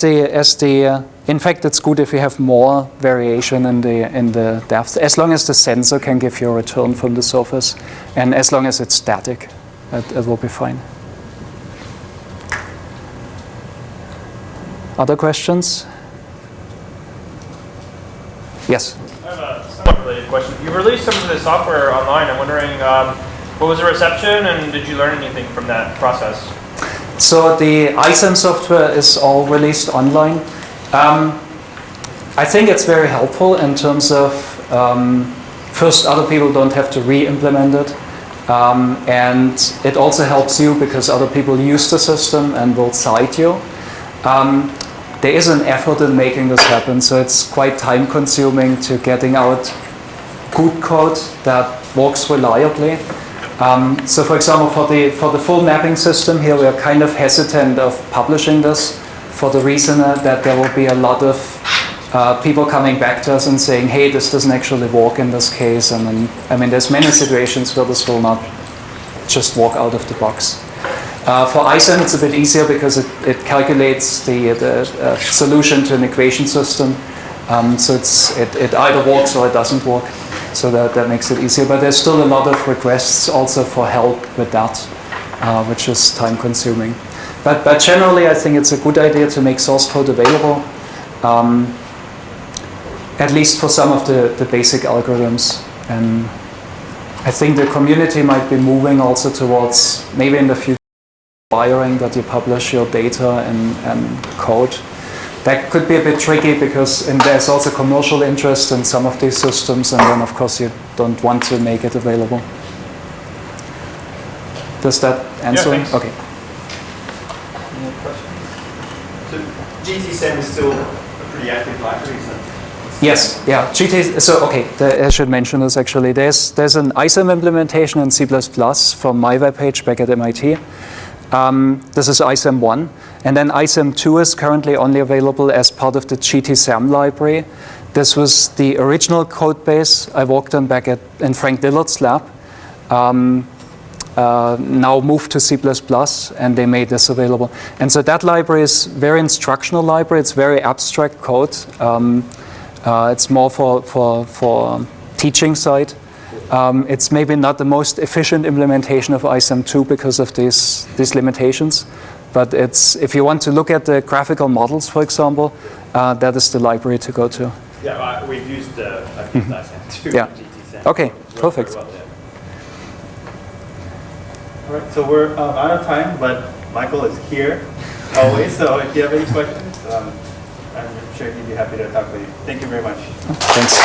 in fact, it's good if you have more variation in the depth. As long as the sensor can give you a return from the surface, and as long as it's static, it will be fine. Other questions? Yes. I have a somewhat related question. You released some of the software online. I'm wondering what was the reception, and did you learn anything from that process? So the ISAM software is all released online. I think it's very helpful in terms of first, other people don't have to re-implement it, and it also helps you because other people use the system and will cite you. There is an effort in making this happen, so it's quite time-consuming to getting out good code that works reliably. So for example, for the full mapping system here, we are kind of hesitant of publishing this for the reason that there will be a lot of people coming back to us and saying, hey, this doesn't actually work in this case. And then, I mean, there's many situations where this will not just work out of the box. For ISAM, it's a bit easier because it calculates the solution to an equation system. So it either works or it doesn't work. So that makes it easier. But there's still a lot of requests also for help with that, which is time consuming. But generally, I think it's a good idea to make source code available, at least for some of the basic algorithms. And I think the community might be moving also towards, maybe in the future, requiring that you publish your data and code. That could be a bit tricky because there's also commercial interest in some of these systems, and then of course you don't want to make it available. Does that answer? Yeah, thanks. Okay. Any other questions? So GTSEM is still a pretty active library, isn't it? Yes, yeah. So okay, I should mention this actually. There's an ISAM implementation in C++ from my webpage back at MIT. This is ISAM 1. And then ISAM 2 is currently only available as part of the GTSAM library. This was the original code base I worked on back in Frank Dillard's lab. Now moved to C++, and they made this available. And so that library is very instructional library. It's very abstract code. It's more for teaching side. It's maybe not the most efficient implementation of ISAM 2 because of these limitations. But if you want to look at the graphical models, for example, that is the library to go to. Yeah, we've used ISAM 2. Yeah. GTSEM. Okay, Works perfect. very well, yeah. All right, so we're out of time, but Michael is here always. So if you have any questions, I'm sure he'd be happy to talk with you. Thank you very much. Thanks.